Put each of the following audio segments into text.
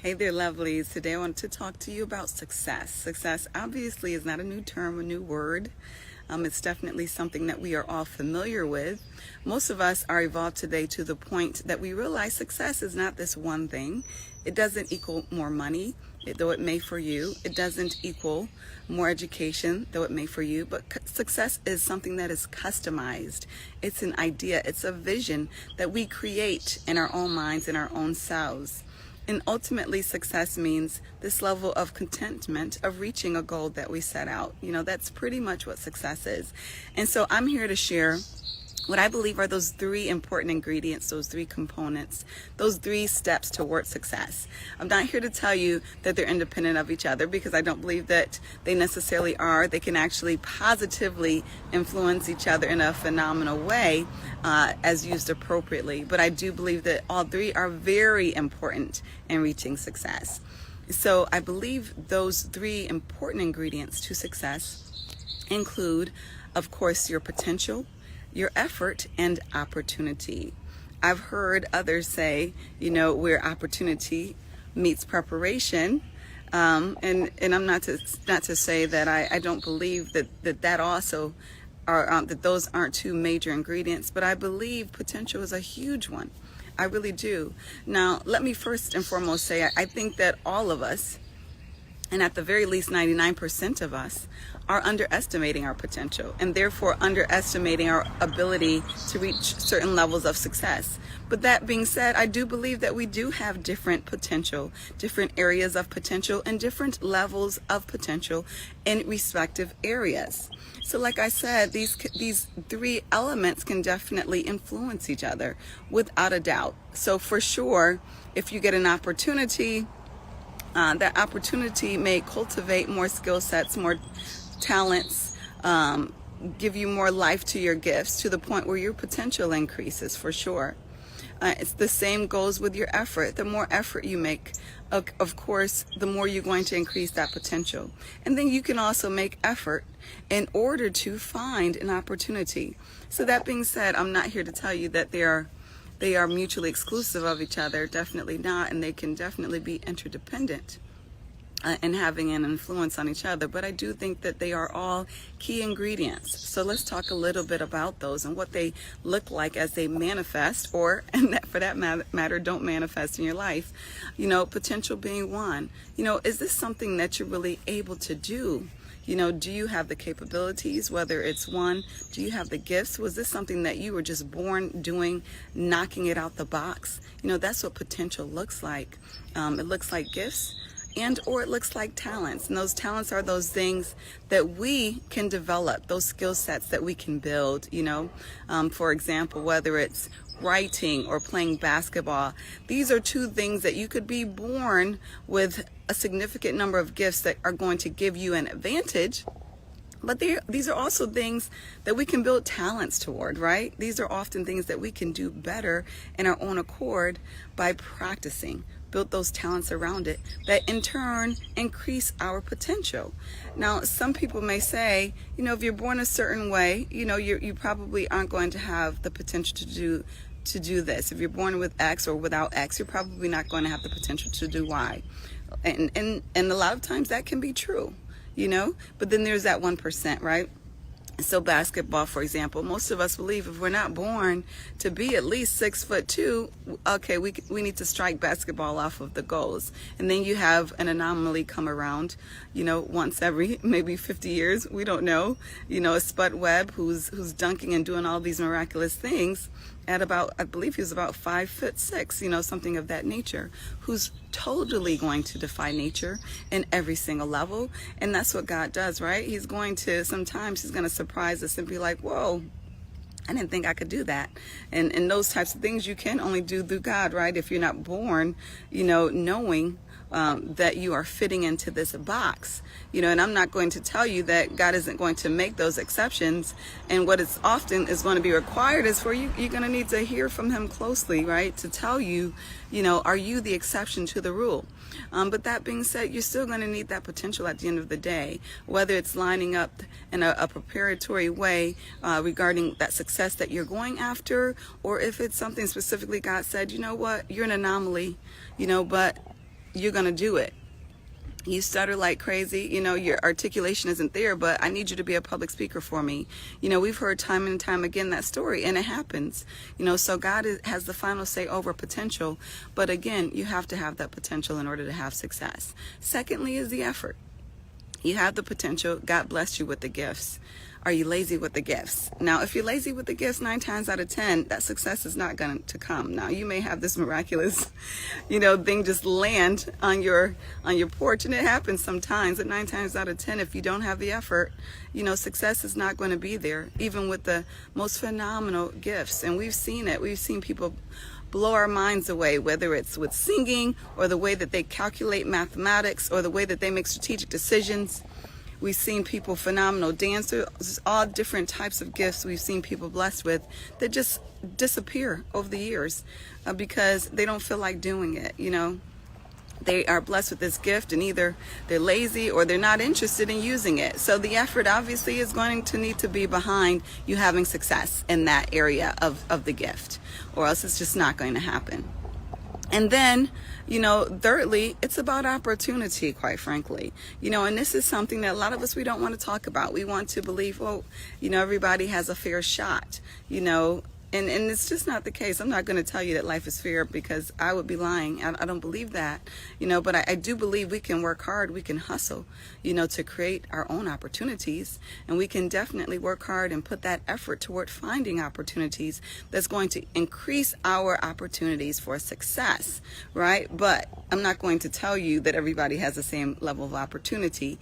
Hey there, lovelies. Today I want to talk to you about success. Success obviously is not a new term, a new word. It's definitely something that we are all familiar with. Most of us are evolved today to the point that we realize success is not this one thing. It doesn't equal more money, though it may for you. It doesn't equal more education, though it may for you. But success is something that is customized. It's an idea. It's a vision that we create in our own minds, in our own selves. And ultimately, success means this level of contentment of reaching a goal that we set out. That's pretty much what success is. And so I'm here to share what I believe are those three important ingredients, those three components, those three steps toward success. I'm not here to tell you that they're independent of each other, because I don't believe that they necessarily are. They can actually positively influence each other in a phenomenal way as used appropriately. But I do believe that all three are very important in reaching success. So I believe those three important ingredients to success include, of course, your potential, your effort, and opportunity. I've heard others say, where opportunity meets preparation. And I'm not to say that I don't believe that also are that those aren't two major ingredients, but I believe potential is a huge one. I really do. Now, let me first and foremost say I think that all of us, and at the very least 99% of us, are underestimating our potential, and therefore underestimating our ability to reach certain levels of success. But that being said, I do believe that we do have different potential, different areas of potential, and different levels of potential in respective areas. So like I said, these three elements can definitely influence each other without a doubt. So for sure, if you get an opportunity, that opportunity may cultivate more skill sets, more talents, give you more life to your gifts, to the point where your potential increases, for sure. It's the same goes with your effort. The more effort you make, of course, the more you're going to increase that potential. And then you can also make effort in order to find an opportunity. So that being said, I'm not here to tell you that they are mutually exclusive of each other. Definitely not. And they can definitely be interdependent and having an influence on each other. But I do think that they are all key ingredients. So let's talk a little bit about those and what they look like as they manifest, or, and that, for that matter, don't manifest in your life. Potential being one. Is this something that you're really able to do? Do you have the capabilities, whether it's one, do you have the gifts? Was this something that you were just born doing, knocking it out the box? That's what potential looks like. It looks like gifts, or it looks like talents. And those talents are those things that we can develop, those skill sets that we can build, for example, whether it's writing or playing basketball. These are two things that you could be born with a significant number of gifts that are going to give you an advantage. But these are also things that we can build talents toward, right? These are often things that we can do better in our own accord by practicing. Build those talents around it that in turn increase our potential. Now, some people may say, if you're born a certain way, you probably aren't going to have the potential to do this. If you're born with X or without X, you're probably not going to have the potential to do Y. And a lot of times that can be true, but then there's that 1%, right? So basketball, for example, most of us believe if we're not born to be at least 6'2", okay, we need to strike basketball off of the goals. And then you have an anomaly come around, once every maybe 50 years, we don't know, a Spud Webb who's dunking and doing all these miraculous things at about, I believe he was about 5'6", something of that nature, who's totally going to defy nature in every single level. And that's what God does, right? Sometimes he's going to surprise us and be like, whoa, I didn't think I could do that. And those types of things you can only do through God, right? If you're not born, knowing that you are fitting into this box, and I'm not going to tell you that God isn't going to make those exceptions. And what is often is going to be required is for you're going to need to hear from him closely, right? To tell you, are you the exception to the rule? But that being said, you're still going to need that potential at the end of the day, whether it's lining up in a preparatory way regarding that success that you're going after, or if it's something specifically God said, you know what, you're an anomaly, but you're going to do it. You stutter like crazy, your articulation isn't there, but I need you to be a public speaker for me. We've heard time and time again that story, and it happens. So God has the final say over potential, but again, you have to have that potential in order to have success. Secondly is the effort. You have the potential. God blessed you with the gifts. Are you lazy with the gifts? Now, if you're lazy with the gifts, 9 times out of 10, that success is not going to come. Now, you may have this miraculous, thing just land on your porch, and it happens sometimes. But 9 times out of 10, if you don't have the effort, success is not going to be there, even with the most phenomenal gifts. And we've seen it. We've seen people blow our minds away, whether it's with singing or the way that they calculate mathematics or the way that they make strategic decisions. We've seen people, phenomenal dancers, all different types of gifts we've seen people blessed with that just disappear over the years because they don't feel like doing it, They are blessed with this gift, and either they're lazy or they're not interested in using it. So the effort obviously is going to need to be behind you having success in that area of the gift, or else it's just not going to happen. And then, thirdly, it's about opportunity, quite frankly. And this is something that a lot of us, we don't want to talk about. We want to believe, everybody has a fair shot, And it's just not the case. I'm not going to tell you that life is fair because I would be lying. I don't believe that, but I do believe we can work hard. We can hustle, to create our own opportunities. And we can definitely work hard and put that effort toward finding opportunities that's going to increase our opportunities for success, right? But I'm not going to tell you that everybody has the same level of opportunity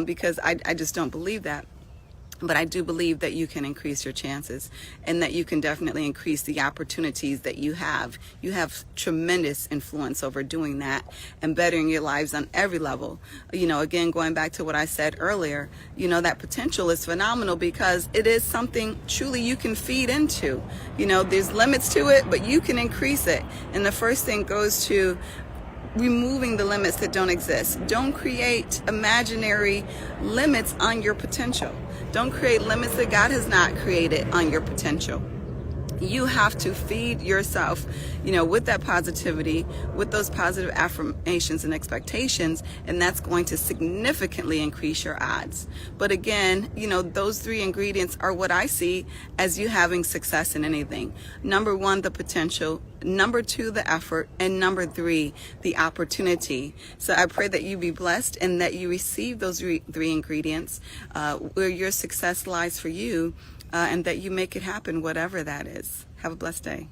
because I just don't believe that. But I do believe that you can increase your chances and that you can definitely increase the opportunities that you have. You have tremendous influence over doing that and bettering your lives on every level. Again, going back to what I said earlier, that potential is phenomenal because it is something truly you can feed into. There's limits to it, but you can increase it. And the first thing goes to removing the limits that don't exist. Don't create imaginary limits on your potential. Don't create limits that God has not created on your potential. You have to feed yourself, with that positivity, with those positive affirmations and expectations, and that's going to significantly increase your odds. But again, those 3 ingredients are what I see as you having success in anything. Number 1, the potential. Number 2, the effort. And number 3, the opportunity. So I pray that you be blessed and that you receive those 3 ingredients where your success lies for you. And that you make it happen, whatever that is. Have a blessed day.